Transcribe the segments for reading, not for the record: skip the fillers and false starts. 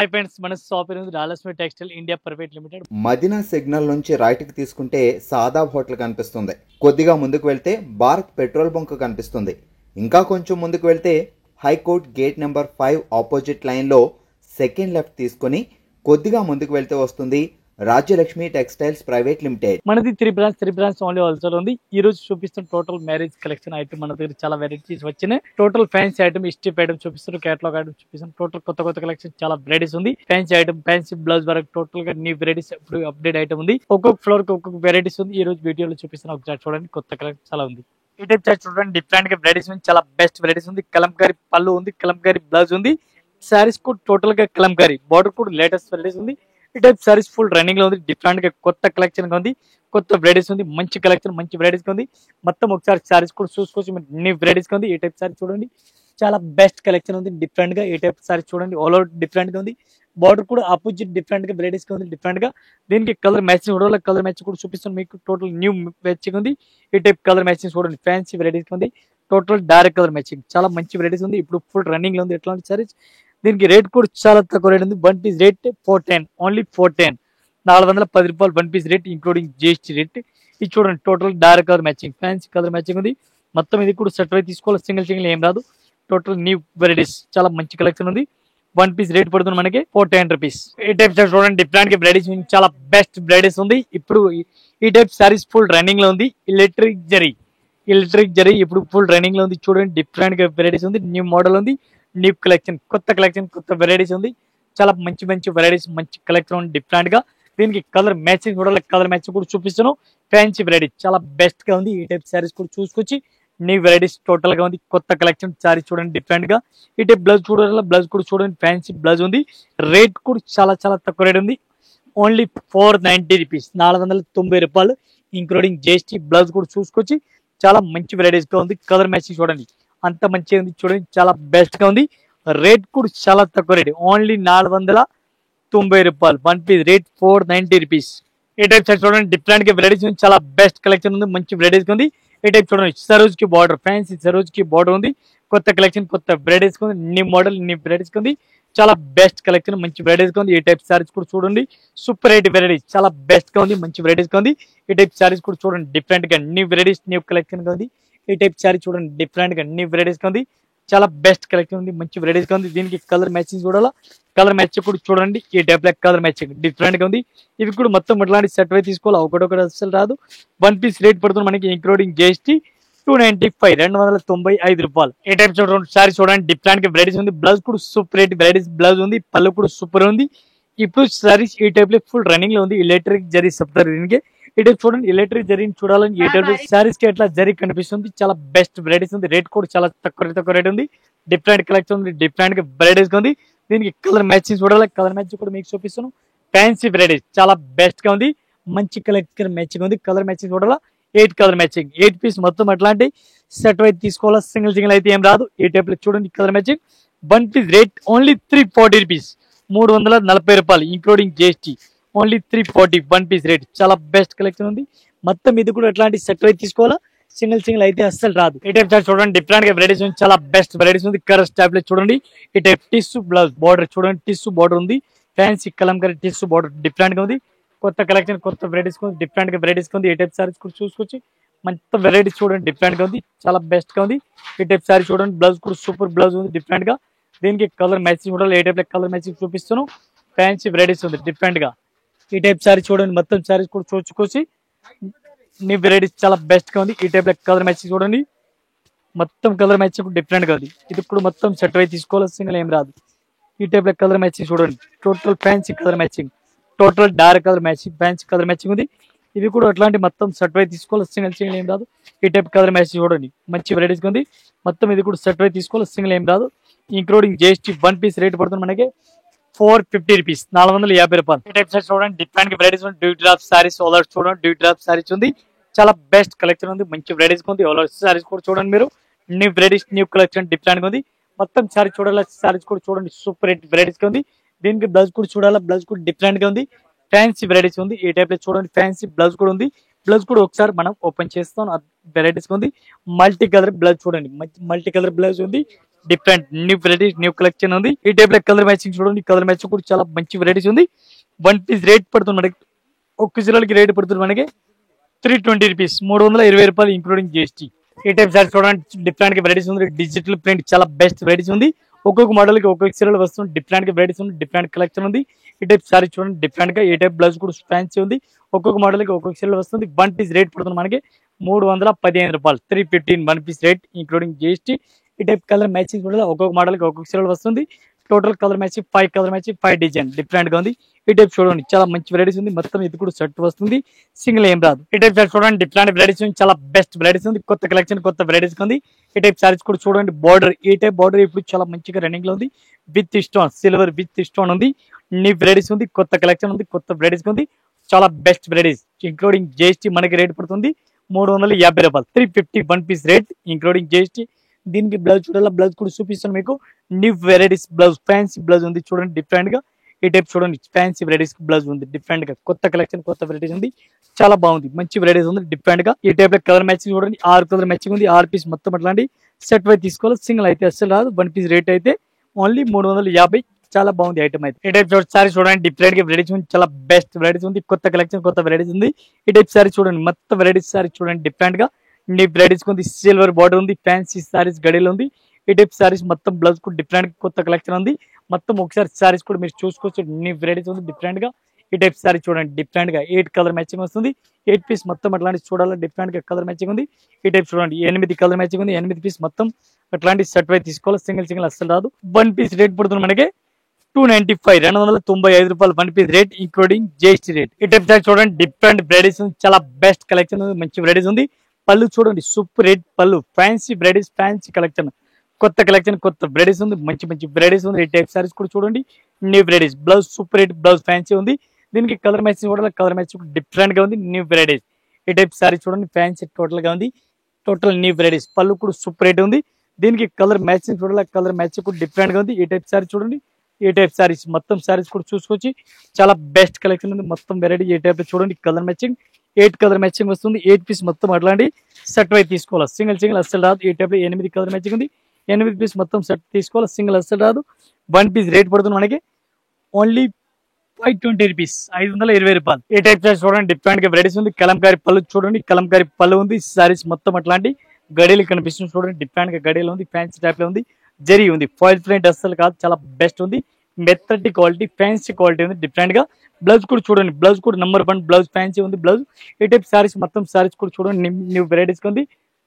Hi friends, మన shop అనేది Rayalaseema textile India private limited. Madina signal నుంచి రైట్కి తీసుకుంటే సాదాబ్ హోటల్ కనిపిస్తుంది. కొద్దిగా ముందుకు వెళ్తే భారత్ పెట్రోల్ బంక్ కనిపిస్తుంది. ఇంకా కొంచెం ముందుకు వెళ్తే హైకోర్ట్ గేట్ నెంబర్ 5 ఆపోజిట్ లైన్లో సెకండ్ లెఫ్ట్ తీసుకొని కొద్దిగా ముందుకు వెళ్తే వస్తుంది రాజ్యలక్ష్మి టెక్స్టైల్స్ ప్రైవేట్ లిమిటెడ్. మనది త్రీ బ్రాంచ్ ఓన్లీ హోల్సేల్ ఉంది. ఈ రోజు చూపిస్తున్న టోటల్ మ్యారేజ్ కలెక్షన్ ఐటమ్ మన దగ్గర చాలా వెరైటీస్ వచ్చినాయి. Total fancy item, strip item చూపిస్తారు, కేటలాగ్ ఐటమ్ చూపిస్తాం. టోటల్ కొత్త కలెక్షన్ చాలా వెరైటీస్ ఉంది. ఫ్యాన్సీ ఐటమ్, ఫ్యాన్సీ బ్లౌజ్ వరకు టోటల్ గా న్యూ వెరైటీస్ ఇప్పుడు అప్డేట్ ఐటమ్ ఉంది. ఒక్కొక్క ఫ్లోర్ కి ఒక్కొక్క వెరైటీస్ ఉంది. ఈ రోజు వీడియోలో చూపిస్తున్న ఒకసారి చూడండి, కొత్త కలెక్షన్ చాలా ఉంది. ఈ టైప్ చార్ట్ చూడండి, డిఫరెంట్ గా వెరైటీస్ ఉంది. చాలా బెస్ట్ వెరైటీస్ ఉంది. కలంకారీ పళ్ళు ఉంది, కలంకారీ బ్లౌజ్ ఉంది. సారీస్ కూడా టోటల్ గా కలంకారీ బార్డర్ కూడా లేటెస్ట్ వెరైటీస్ ఉంది. ఈ టైప్ సారీస్ ఫుల్ రన్నింగ్ లో ఉంది. డిఫరెంట్ గా కొత్త కలెక్షన్ గా ఉంది, కొత్త వెరైటీస్ ఉంది. మంచి కలెక్షన్, మంచి వెరైటీస్ ఉంది. మొత్తం ఒకసారి సారీస్ కూడా చూసుకోవచ్చు. న్యూ వెరైటీస్ ఉంది. ఈ టైప్ సారీ చూడండి, చాలా బెస్ట్ కలెక్షన్ ఉంది. డిఫరెంట్ గా ఈ టైప్ సారీ చూడండి, ఆల్ అవుట్ డిఫరెంట్ గా ఉంది. బార్డర్ కూడా ఆపోజిట్ డిఫరెంట్ గా వెరైటీస్ ఉంది. డిఫరెంట్ గా దీనికి కలర్ మ్యాచింగ్ కూడా, కలర్ మ్యాచింగ్ కూడా చూపిస్తాను మీకు. టోటల్ న్యూ మ్యాచింగ్ ఉంది. ఈ టైప్ కలర్ మ్యాచింగ్ చూడండి, ఫ్యాన్సీ వెరైటీస్ ఉంది. టోటల్ డైరెక్ట్ కలర్ మ్యాచింగ్ చాలా మంచి వెరైటీస్ ఉంది. ఇప్పుడు ఫుల్ రన్నింగ్ లో ఉంది ఎట్లాంటి సారీస్. దీనికి రేట్ కూడా చాలా తక్కువ రేట్ ఉంది. 1 పీస్ రేట్ 410, ఓన్లీ 410, 410 రూపాయలు 1 piece rate, including GST rate. ఇది చూడండి, total direct colour matching, fancy colour matching ఉంది. మొత్తం ఇది కూడా సెట్ అయి తీసుకోవాలి. సింగిల్ ఏం రాదు. టోటల్ న్యూ వెరైటీస్ చాలా మంచి కలెక్షన్ ఉంది. 1 పీస్ రేట్ పడుతుంది మనకి 410 రూపీస్. ఈ టైప్ చూడండి, డిఫరెంట్ గా వెరైటీస్ చాలా బెస్ట్ వెరైటీస్ ఉంది. ఇప్పుడు ఈ టైప్ సారీస్ ఫుల్ రన్నింగ్ లో ఉంది. ఎలక్ట్రిక్ జరీ ఇప్పుడు ఫుల్ రన్నింగ్ లో ఉంది. చూడండి, డిఫరెంట్ గా వెరైటీస్ ఉంది. న్యూ మోడల్ ఉంది, న్యూ కలెక్షన్, కొత్త వెరైటీస్ ఉంది. చాలా మంచి వెరైటీస్, మంచి కలెక్షన్ ఉంది. డిఫరెంట్ గా దీనికి కలర్ మ్యాచింగ్ కూడా, కలర్ మ్యాచింగ్ కూడా చూపిస్తాను. ఫ్యాన్సీ వెరైటీ చాలా బెస్ట్ గా ఉంది. ఈ టైప్ సారీస్ కూడా చూసుకొచ్చి న్యూ వెరైటీస్ టోటల్ గా ఉంది. కొత్త కలెక్షన్ సారీ చూడండి, డిఫరెంట్ గా. ఈ టైప్ బ్లౌజ్ చూడాలి, బ్లౌజ్ కూడా చూడండి, ఫ్యాన్సీ బ్లౌజ్ ఉంది. రేట్ కూడా చాలా తక్కువ రేట్ ఉంది. ఓన్లీ 490 రూపీస్, 490 రూపాయలు, ఇంక్లూడింగ్ జిఎస్టీ. బ్లౌజ్ కూడా చూసుకొచ్చి చాలా మంచి వెరైటీస్ గా ఉంది. కలర్ మ్యాచింగ్ చూడండి, అంత మంచిగా ఉంది. చూడండి, చాలా బెస్ట్ గా ఉంది. రేట్ కూడా చాలా తక్కువ రేట్, ఓన్లీ 490 రూపాయలు. 1 పీస్ రేట్ 490 రూపీస్. ఈ టైప్ సార్ చూడండి, డిఫరెంట్ గా వెరైటీస్ ఉంది. చాలా బెస్ట్ కలెక్షన్ ఉంది, మంచి వెరైటీస్ ఉంది. ఈ టైప్ చూడండి, సరోజ్ కి బార్డర్, ఫ్యాన్సీ సరోజ్ కి బార్డర్ ఉంది. కొత్త కలెక్షన్, కొత్త వెరైటీస్ ఉంది. న్యూ మోడల్, న్యూ వెరైటీస్ ఉంది. చాలా బెస్ట్ కలెక్షన్, మంచి వెరైటీస్ ఉంది. ఈ టైప్ సారీస్ కూడా చూడండి, సూపర్ ఎయిట్ వెరైటీస్ చాలా బెస్ట్ గా ఉంది, మంచి వెరైటీస్ ఉంది. ఈ టైప్ సారీస్ కూడా చూడండి, డిఫరెంట్ గా న్యూ వెరైటీస్, న్యూ కలెక్షన్ ఉంది. ఈ టైప్ సారీ చూడండి, డిఫరెంట్ గా న్యూ వెరైటీస్ ఉంది. చాలా బెస్ట్ కలెక్షన్ ఉంది, మంచి వెరైటీస్ ఉంది. దీనికి కలర్ మ్యాచింగ్ చూడాలా, కలర్ మ్యాచింగ్ కూడా చూడండి. ఈ టైప్ లో కలర్ మ్యాచింగ్ డిఫరెంట్ గా ఉంది. ఇవి కూడా మొత్తం ఇట్లాంటి సెట్ అయి తీసుకోవాలి, ఒకటి అసలు రాదు. 1 పీస్ రేట్ పడుతుంది మనకి, ఇంక్లూడింగ్ జిఎస్టీ 295, 295 రూపాయలు. ఈ టైప్ చూడండి, సారీ చూడండి, డిఫరెంట్ గా వెరైటీస్ ఉంది. బ్లౌజ్ కూడా సూపర్ రేట్ వెరైటీస్ బ్లౌజ్ ఉంది. పళ్ళు కూడా సూపర్ ఉంది. ఇప్పుడు సారీస్ ఈ టైప్ లో ఫుల్ రన్నింగ్ లో ఉంది. ఎలక్ట్రిక్ జరీ చెప్తారు దీనికి. ఈ టైప్ చూడండి, ఎలక్ట్రిక్ జరీని చూడాలని ఈ టైప్ సారీస్ కి ఎట్లా జరీ కనిపిస్తుంది. చాలా బెస్ట్ వెరైటీస్ ఉంది. రేట్ కూడా చాలా తక్కువ రేట్ ఉంది. డిఫరెంట్ కలెక్షన్ ఉంది, డిఫరెంట్ గా వెరైటీస్ ఉంది. దీనికి కలర్ మ్యాచింగ్ చూడాలి, కలర్ మ్యాచింగ్ కూడా మీకు చూపిస్తాను. ఫ్యాన్సీ వెరైటీస్ చాలా బెస్ట్ గా ఉంది, మంచి కలెక్షన్ మ్యాచింగ్ ఉంది. కలర్ మ్యాచింగ్ చూడాలా, 8 కలర్ మ్యాచింగ్, 8 పీస్ మొత్తం అట్లాంటి సెట్ అయితే తీసుకోవాలా. సింగిల్ అయితే ఏం రాదు. ఈ టైప్ లో చూడండి, colour matching. 1 piece rate only 340 rupees, 340 రూపాయలు, including GST. Only 340, 1 piece rate. చాలా బెస్ట్ కలెక్షన్ ఉంది. మొత్తం ఇది కూడా అట్లాంటి సెట్ అయితే తీసుకోవాలా. సింగిల్ అయితే అస్సలు రాదు. ఈ టైప్ చూడండి, డిఫరెంట్ గా వెరైటీస్ ఉంది. చాలా బెస్ట్ వెరైటీస్ ఉంది. కలర్స్ టైప్ లో చూడండి. ఈ టైప్ టిష్యూ బ్లౌజ్ బార్డర్ చూడండి, టిష్యూ బార్డర్ ఉంది. Fancy Kalamkari tissue border different గా ఉంది. కొత్త కలెక్షన్, కొత్త వెరైటీస్ ఉంది. డిఫరెంట్ గా వెరైటీస్ ఉంది. ఈ టైప్ సారీస్ కూడా చూసుకొచ్చి మొత్తం వెరైటీస్ చూడండి, డిఫరెంట్ గా ఉంది. చాలా బెస్ట్ గా ఉంది. ఈ టైప్ సారీ చూడండి, బ్లౌజ్ కూడా సూపర్ బ్లౌజ్ ఉంది, డిఫరెంట్ గా. దీనికి కలర్ మ్యాచింగ్ కూడా, ఏ టైప్ లో కలర్ మ్యాచింగ్ చూపిస్తాను. ఫ్యాన్సీ వెరైటీస్ ఉంది, డిఫరెంట్ గా. ఈ టైప్ సారీ చూడండి, మొత్తం సారీస్ కూడా చూసుకొచ్చి న్యూ వెరైటీస్ చాలా బెస్ట్ గా ఉంది. ఈ టైప్ లో కలర్ మ్యాచింగ్ చూడండి, మొత్తం కలర్ మ్యాచింగ్ డిఫరెంట్ గా ఉంది. ఇది కూడా మొత్తం సెట్ అయి తీసుకోవాలి, సింగిల్ ఏం రాదు. ఈ టైప్ లో కలర్ మ్యాచింగ్ చూడండి, total fancy colour matching, total dark colour matching, fancy colour matching ఉంది. ఇవి కూడా అట్లాంటి మొత్తం సెట్ అయి తీసుకోవాలి, సింగిల్ ఏం రాదు. ఈ టైప్ కలర్ మ్యాచింగ్ చూడండి, మంచి వెరైటీస్ ఉంది. మొత్తం ఇది కూడా సెట్ అయి తీసుకోవాలి, సింగిల్ ఏం రాదు. Including GST. 1 పీస్ రేట్ పడుతుంది మనకి 450 రూపీస్, 450 రూపాయలు. ఈ టైప్ సారీస్ చూడండి, డిఫరెంట్ వెరైటీస్ ఉంది. డ్యూ డ్రాప్ సారీస్, ఓలర్స్ చూడండి, డ్యూ డ్రాప్ సారీస్ ఉంది. చాలా బెస్ట్ కలెక్షన్ ఉంది, మంచి వెరైటీస్ ఉంది. ఓలర్స్ సారీస్ కూడా చూడండి మీరు, new varieties, new collection different గా ఉంది. మొత్తం సారీ చూడాలి, సారీస్ కూడా చూడండి, సూపర్ రేట్ వెరైటీస్ ఉంది. దీనికి బ్లౌజ్ కూడా చూడాలి, బ్లౌజ్ కూడా డిఫరెంట్ గా ఉంది. ఫ్యాన్సీ వెరైటీస్ ఉంది. ఈ టైప్ లో చూడండి, ఫ్యాన్సీ బ్లౌజ్ కూడా ఉంది. బ్లౌజ్ కూడా ఒకసారి మనం ఓపెన్ చేస్తాం, వెరైటీస్ ఉంది. మల్టీ కలర్ బ్లౌజ్ చూడండి, మల్టీ కలర్ బ్లౌజ్ ఉంది. Different new varieties new collection ఉంది. ఈ టైప్ లో కలర్ మ్యాచింగ్ చూడండి, కలర్ మ్యాచింగ్ కూడా చాలా మంచి వెరైటీస్ ఉంది. 1 పీస్ రేట్ పడుతుంది మనకి, ఒక్క చీరలకి రేట్ పడుతుంది మనకి 320 రూపీస్, 320 రూపాయలు ఇంక్లూడింగ్ జిఎస్టీ. ఈ టైప్ సారీ చూడండి, డిఫరెంట్ గా వెరైటీస్ ఉంది. డిజిటల్ ప్రింట్ చాలా బెస్ట్ వెరైటీస్ ఉంది. ఒక్కొక్క మోడల్ కి ఒక్కొక్క చీరలు వస్తుంది. డిఫరెంట్ గా వెరైటీస్ ఉంది, డిఫరెంట్ కలెక్షన్ ఉంది. ఈ టైప్ సారీ చూడండి, డిఫరెంట్ గా ఈ టైప్ బ్లౌజ్ కూడా ఫ్యాన్సీ ఉంది. ఒక్కొక్క మోడల్ కి ఒక్కొక్క చీరలు వస్తుంది. 1 పీస్ రేట్ పడుతుంది మనకి 315 రూపాయలు, 315 1 పీస్ రేట్ ఇంక్లూడింగ్ జిఎస్టీ. ఈ టైప్ కలర్ మ్యాచింగ్ కూడా ఒక్కొక్క మోడల్ కి ఒక్కొక్క చీరలు వస్తుంది. Total colour matching 5 colour matching 5 design different గా ఉంది. ఈ టైప్ చూడండి, చాలా మంచి వెరైటీస్ ఉంది. మొత్తం ఇది కూడా సెట్ వస్తుంది, సింగిల్ ఏం రాదు. ఈ టైప్ చూడండి, డిఫరెంట్ వెరైటీస్ ఉంది, చాలా బెస్ట్ వెరైటీస్ ఉంది. కొత్త కలెక్షన్ కొత్త వెరైటీస్ ఉంది. ఈ టైప్ సారీస్ కూడా చూడండి, బార్డర్ ఈ టైప్ బార్డర్ ఇప్పుడు చాలా మంచిగా రన్నింగ్ లో ఉంది. With stone, silver with stone ఉంది. న్యూ వెరైటీస్ ఉంది, కొత్త కలెక్షన్ ఉంది, కొత్త వెరైటీస్ ఉంది. చాలా బెస్ట్ వెరైటీస్ ఇంక్లూడింగ్ జిఎస్టీ మనకి రేట్ పడుతుంది 350 రూపాయలు, 350 1 పీస్ రేట్ ఇంక్లూడింగ్ జిఎస్టీ. దీనికి బ్లౌజ్ చూడాలి, బ్లౌజ్ కూడా చూపిస్తాను మీకు. New varieties blouse, fancy blouse ఉంది చూడండి, డిఫరెంట్ గా. ఈ టైప్ చూడండి, ఫ్యాన్సీ వెరైటీస్ బ్లౌజ్ ఉంది డిఫరెంట్ గా. కొత్త కలెక్షన్ కొత్త వెరైటీస్ ఉంది, చాలా బాగుంది, మంచి వెరైటీస్ ఉంది డిఫరెంట్ గా. ఈ టైప్ లో కలర్ మ్యాచింగ్ చూడండి, 6 కలర్ మ్యాచింగ్ ఉంది. 6 పీస్ మొత్తం అట్లాంటి సెట్ వై తీసుకోవాలి, సింగిల్ అయితే అసలు రాదు. 1 పీస్ రేట్ అయితే ఓన్లీ 350, చాలా బాగుంది ఐటమ్ అయితే. ఈ టైప్ సారీ చూడండి, డిఫరెంట్ గా వెరైటీస్ ఉంది, చాలా బెస్ట్ వెరైటీస్ ఉంది. కొత్త కలెక్షన్ కొత్త వెరైటీస్ ఉంది. ఈ టైప్ సారీ చూడండి, మొత్తం వెరైటీస్ సారీ చూడండి, డిఫరెంట్ గా న్యూ వెరైటీస్ ఉంది. సిల్వర్ బార్డర్ ఉంది, ఫ్యాన్సీ సారీస్ గడిలో ఉంది. ఈ టైప్ సారీస్ మొత్తం బ్లౌజ్ కూడా డిఫరెంట్ కొత్త కలెక్షన్ ఉంది. మొత్తం ఒకసారి సారీస్ కూడా మీరు చూసుకోవచ్చు, న్యూ వెరైటీస్ ఉంది డిఫరెంట్ గా. ఈ టైప్ సారీ చూడండి, డిఫరెంట్ గా 8 కలర్ మ్యాచింగ్ వస్తుంది. 8 పీస్ మొత్తం అట్లాంటి చూడాలి, డిఫరెంట్ గా కలర్ మ్యాచింగ్ ఉంది. ఈ టైప్ చూడండి, 8 కలర్ మ్యాచింగ్ ఉంది. 8 పీస్ మొత్తం అట్లాంటి సెట్ వై తీసుకోవాలి, సింగిల్ సింగిల్ అస్సలు రాదు. 1 పీస్ రేట్ పడుతుంది మనకి 295, 295 రూపాయలు 1 piece rate including GST rate. ఈ టైప్ సారీ చూడండి, డిఫరెంట్ వెరైటీస్ ఉంది, చాలా బెస్ట్ కలెక్షన్ ఉంది, మంచి వెరైటీస్ ఉంది. పళ్ళు చూడండి, సూపర్ రేట్ పళ్ళు, ఫ్యాన్సీ వెరైటీస్, ఫ్యాన్సీ కలెక్షన్, కొత్త కలెక్షన్ కొత్త వెరైటీస్ ఉంది, మంచి మంచి వెరైటీస్ ఉంది. ఈ టైప్ సారీస్ కూడా చూడండి, new varieties. Blouse super rate blouse fancy ఉంది. దీనికి కలర్ మ్యాచింగ్ కూడా కలర్ మ్యాచింగ్ డిఫరెంట్ గా ఉంది, న్యూ వెరైటీస్. ఈ టైప్ సారీ చూడండి, ఫ్యాన్సీ టోటల్ గా ఉంది, టోటల్ న్యూ వెరైటీస్. పళ్ళు కూడా సూపర్ రేట్ ఉంది. దీనికి కలర్ మ్యాచింగ్ చూడాలి, కలర్ మ్యాచింగ్ కూడా డిఫరెంట్ గా ఉంది. ఈ టైప్ సారీ చూడండి, ఈ టైప్ సారీస్ మొత్తం సారీస్ కూడా చూసుకొచ్చి చాలా బెస్ట్ కలెక్షన్ ఉంది, మొత్తం వెరైటీ. ఈ టైప్ చూడండి, కలర్ మ్యాచింగ్ 8 కలర్ మ్యాచింగ్ వస్తుంది. 8 పీస్ మొత్తం అట్లాంటి సెట్ వై తీసుకోవాలి, సింగిల్ సింగిల్ అస్సలు రాదు. ఈ టైప్ లో 8 కలర్ మ్యాచింగ్ ఉంది. 8 పీస్ మొత్తం సెట్ తీసుకోవాలి, సింగిల్ అస్సలు రాదు. 1 పీస్ రేట్ పడుతుంది మనకి ఓన్లీ 520 రూపీస్, 520 రూపాయలు. ఈ టైప్ చూడండి, డిఫరెంట్ గా వెరైటీస్ ఉంది. కలంకారీ పళ్ళు చూడండి, కలంకారీ పళ్ళు ఉంది. సారీస్ మొత్తం అట్లాంటి గడియలు కనిపిస్తుంది చూడండి, డిఫరెంట్ గా గడియలు ఉంది, ఫ్యాన్సీ టైప్ లో ఉంది. జరీ ఉంది, ఫాయిల్ ప్రింట్ అస్సలు కాదు, చాలా బెస్ట్ ఉంది. మెత్తటి క్వాలిటీ, ఫ్యాన్సీ క్వాలిటీ ఉంది డిఫరెంట్ గా. బ్లౌజ్ కూడా చూడండి, బ్లౌజ్ కూడా నెంబర్ 1 బ్లౌజ్ ఫ్యాన్సీ ఉంది బ్లౌజ్. ఈ టైప్ సారీస్ మొత్తం సారీస్ కూడా చూడండి, న్యూ వెరైటీస్ ఉంది,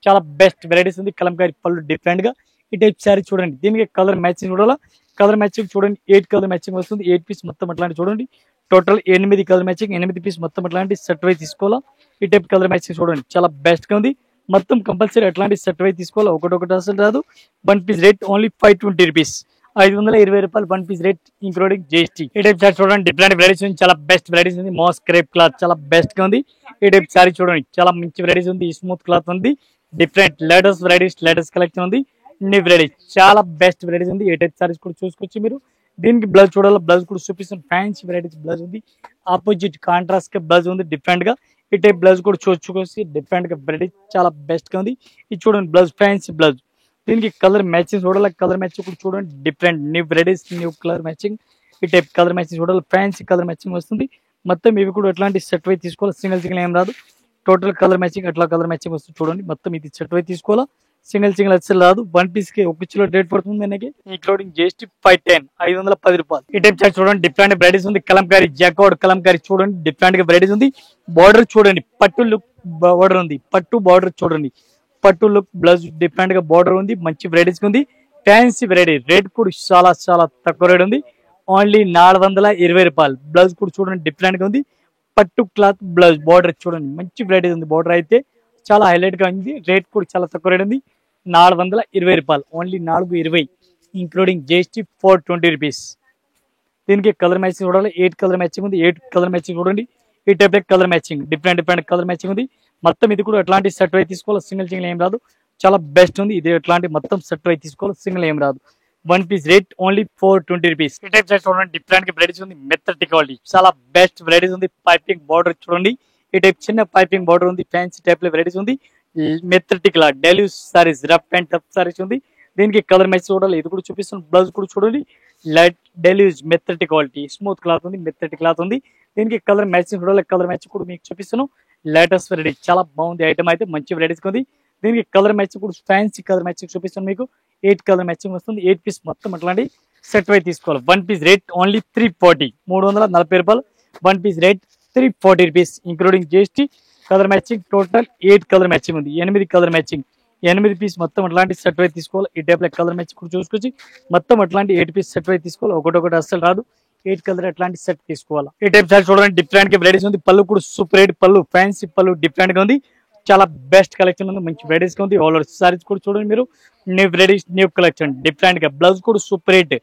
చాలా బెస్ట్ వెరైటీస్ ఉంది. కలంకారీ పళ్ళు డిఫరెంట్ గా. ఈ టైప్ సారీ చూడండి, దీనికి కలర్ మ్యాచింగ్ చూడాలా, కలర్ మ్యాచింగ్ చూడండి. 8 కలర్ మ్యాచింగ్ వస్తుంది. 8 పీస్ మొత్తం అట్లాంటి చూడండి, టోటల్ 8 కలర్ మ్యాచింగ్. 8 పీస్ మొత్తం అట్లాంటి సెట్ వై తీసుకోవాలా. ఈ టైప్ కలర్ మ్యాచింగ్ చూడండి, చాలా బెస్ట్ గా ఉంది. మొత్తం కంపల్సరీ అట్లాంటి సెట్ వై తీసుకోవాలి, ఒకటి అసలు రాదు. 1 పీస్ రేట్ ఓన్లీ 520 రూపీస్, 520 రూపాయలు 1 పీస్ రేట్ ఇంక్లూడింగ్ జిఎస్టీ. ఈ టైప్ సారీ చూడండి, డిఫరెంట్ వెరైటీస్ ఉంది, చాలా బెస్ట్ వెరైటీస్ ఉంది. మాస్ క్రేప్ క్లాత్ చాలా బెస్ట్ గా ఉంది. ఈ టైప్ సారీ చూడండి, చాలా మంచి వెరైటీస్ ఉంది. స్మూత్ క్లాత్ ఉంది, different latest varieties, latest collection ఉంది, న్యూ వెరైటీస్, చాలా బెస్ట్ వెరైటీస్ ఉంది. ఈ టైప్ సారీస్ కూడా చూసుకోవచ్చు మీరు. దీనికి బ్లౌజ్ చూడాలి, బ్లౌజ్ కూడా చూపిస్తాను. ఫ్యాన్సీ వెరైటీస్ బ్లౌజ్ ఉంది, ఆపోజిట్ కాంట్రాస్ట్ గా బ్లౌజ్ ఉంది డిఫరెంట్ గా. ఈ టైప్ బ్లౌజ్ కూడా చూసుకోవచ్చు, డిఫరెంట్ గా వెరైటీ చాలా బెస్ట్ గా ఉంది. ఇది చూడండి, బ్లౌజ్ ఫ్యాన్సీ బ్లౌజ్. దీనికి కలర్ మ్యాచింగ్ చూడాలి, కలర్ మ్యాచింగ్ కూడా చూడండి, different new varieties, new colour matching. ఈ టైప్ కలర్ మ్యాచింగ్ చూడాలి, ఫ్యాన్సీ కలర్ మ్యాచింగ్ వస్తుంది. మొత్తం ఇవి కూడా ఎట్లాంటి సెట్ వై తీసుకోవాలి, సింగిల్ సింగిల్ ఏం రాదు. టోటల్ కలర్ మ్యాచింగ్ అట్లా కలర్ మ్యాచింగ్ వస్తుంది చూడండి. మొత్తం ఇది సెట్ వై తీసుకోవాలా, సింగిల్ సింగిల్ అసలు రాదు. 1 పీస్ కి ఒక కిలో రేట్ పడుతుంది మనకి ఇంక్లూడింగ్ జిఎస్టీ 510, 510 రూపాయలు. ఈ టైప్ చార్ట్ చూడండి, డిఫరెంట్ వెరైటీస్ ఉంది. కలంకారీ జాకోడ్ కలంకారీ చూడండి, డిఫరెంట్ గా వెరైటీస్ ఉంది. బార్డర్ చూడండి, పట్టు లుక్ బార్డర్ ఉంది, పట్టు బార్డర్ చూడండి, పట్టు లుక్ బ్లౌజ్ డిఫరెంట్ గా బార్డర్ ఉంది, మంచి వెరైటీస్ ఉంది. ఫ్యాన్సీ వెరైటీ రేట్ కూడా చాలా చాలా తక్కువ రేట్ ఉంది, ఓన్లీ 420 రూపాయలు. బ్లౌజ్ కూడా చూడండి, డిఫరెంట్ గా ఉంది. పట్టు క్లాత్ బ్లౌజ్ బార్డర్ చూడండి, మంచి వెరైటీస్ ఉంది. బార్డర్ అయితే చాలా హైలైట్ గా ఉంది. రేట్ కూడా చాలా తక్కువ రేట్ ఉంది, 420 రూపాయలు, ఓన్లీ 420 ఇంక్లూడింగ్ జిఎస్టీ 420 రూపీస్. దీనికి కలర్ మ్యాచింగ్ చూడాలి, 8 కలర్ మ్యాచింగ్ ఉంది. 8 కలర్ మ్యాచింగ్ చూడండి. ఈ type colour matching different colour matching ఉంది. మొత్తం ఇది కూడా ఎట్లాంటి సెట్ వై తీసుకోవాలి, సింగిల్ సింగిల్ ఏం రాదు, చాలా బెస్ట్ ఉంది. ఇది ఎట్లాంటి మొత్తం సెట్ వై తీసుకోవాలి, సింగిల్ ఏం రాదు. 1 పీస్ రేట్ ఓన్లీ 420 రూపీస్. ఈ టైప్ చూడండి, డిఫరెంట్ వెరైటీస్ ఉంది, మెత్తటి క్వాలిటీ, చాలా బెస్ట్ వెరైటీస్ ఉంది. పైపింగ్ బార్డర్ చూడండి, ఈ టైప్ చిన్న పైపింగ్ బార్డర్ ఉంది. ఫ్యాన్సీ టైప్ లో వెరైటీస్ ఉంది. మెత్తటి cloth daily saris, rough and tough saris ఉంది. దీనికి కలర్ మ్యాచ్ చూడాలి, ఇది కూడా చూపిస్తాను. బ్లౌజ్ కూడా చూడండి, లైట్ డెలియూజ్ మెత్తటి క్వాలిటీ స్మూత్ క్లాత్ ఉంది, మెత్తటి క్లాత్ ఉంది. దీనికి కలర్ మ్యాచింగ్ చూడాలి, కలర్ మ్యాచ్ కూడా మీకు చూపిస్తాను. లేటెస్ట్ వెరైటీ చాలా బాగుంది ఐటమ్ అయితే, మంచి వెరైటీస్ ఉంది. దీనికి కలర్ మ్యాచింగ్ కూడా ఫ్యాన్సీ కలర్ మ్యాచింగ్ చూపిస్తాను మీకు. 8 కలర్ మ్యాచింగ్ వస్తుంది, 8 పీస్ మొత్తం అట్లాంటి సెట్ వై తీసుకోవాలి. 1 పీస్ రేట్ ఓన్లీ 340, 340 రూపాయలు. 1 piece rate 340 rupees including GST. Colour matching total 8 colour matching ఉంది, 8 కలర్ మ్యాచింగ్, 8 పీస్ మొత్తం అట్లాంటి సెట్ వై తీసుకోవాలి. ఈ టైప్ లో కలర్ మ్యాచింగ్ కూడా చూసుకొచ్చి మొత్తం అట్లాంటి 8 పీస్ సెట్ వై తీసుకోవాలి. ఒకటి అస్సలు రాదు, 8 కలర్ అట్లాంటి సెట్ తీసుకోవాలి. ఈ టైప్ సారీ చూడండి, డిఫరెంట్ గా వెరైటీస్ ఉంది. పళ్ళు కూడా సూపర్ రేట్ పళ్ళు, ఫ్యాన్సీ పళ్ళు డిఫరెంట్ గా ఉంది. చాలా బెస్ట్ కలెక్షన్ ఉంది, మంచి వెరైటీస్ గా ఉంది. ఆల్ ఓవర్ సారీస్ కూడా చూడండి మీరు, new varieties new collection different గా. బ్లౌజ్ కూడా super rate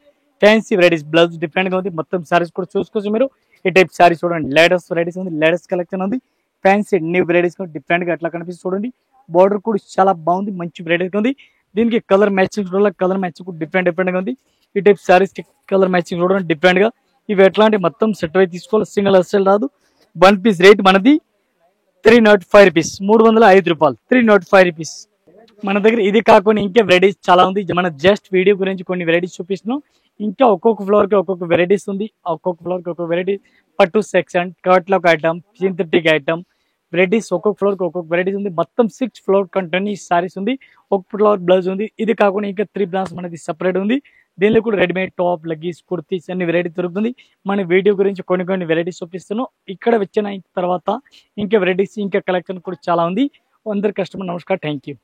fancy varieties, blouse different గా ఉంది. మొత్తం సారీస్ కూడా చూసుకోవచ్చు మీరు. ఈ టైప్ సారీ చూడండి, లేటెస్ట్ వెరైటీస్ ఉంది, లేటెస్ట్ కలెక్షన్ ఉంది. ఫ్యాన్సీ న్యూ వెరైటీస్ డిఫరెంట్ గా అట్లా కనిపిస్తుంది చూడండి. బార్డర్ కూడా చాలా బాగుంది, మంచి వెరైటీస్ ఉంది. దీనికి కలర్ మ్యాచింగ్ చూడాలి, కలర్ మ్యాచింగ్ కూడా డిఫరెంట్ గా ఉంది. ఈ టైప్ సారీస్ కి కలర్ మ్యాచింగ్ చూడండి డిఫరెంట్ గా. ఇవి ఎట్లాంటి మొత్తం సెట్ వై తీసుకోవాలి, సింగిల్ అస్సలు రాదు. 1 పీస్ రేట్ మనది 305 రూపీస్, 305 రూపాయలు, 305 రూపీస్ మన దగ్గర. ఇది కాకుండా ఇంకా వెరైటీస్ చాలా ఉంది. మన జస్ట్ వీడియో గురించి కొన్ని వెరైటీస్ చూపిస్తున్నాం. ఇంకా ఒక్కొక్క ఫ్లోర్ కి ఒక్కొక్క వెరైటీస్ ఉంది, ఒక్కొక్క ఫ్లోర్ కి ఒక్కొక్క వెరైటీ. పట్టు సెక్షన్, కట్లాక్ ఐటమ్, సింథటిక్ ఐటమ్ వెరైటీస్, ఒక్కొక్క ఫ్లోర్ కి ఒక్కొక్క వెరైటీస్ ఉంది. మొత్తం 6 ఫ్లోర్ కంటెంట్ సారీస్ ఉంది, ఒక ఫ్లోర్ బ్లౌజ్ ఉంది. ఇది కాకుండా ఇంకా 3 బ్రాండ్స్ మనది సెపరేట్ ఉంది. దీనిలో కూడా రెడీమేడ్ టాప్, లెగ్గీస్, కుర్తీస్ అన్ని వెరైటీ దొరుకుతుంది. మన వీడియో గురించి కొన్ని వెరైటీస్ చూపిస్తున్నాం. ఇక్కడ వచ్చిన తర్వాత ఇంకా వెరైటీస్ ఇంకా కలెక్షన్ కూడా చాలా ఉంది. అందరు కస్టమర్ నమస్కారం, థ్యాంక్ యూ.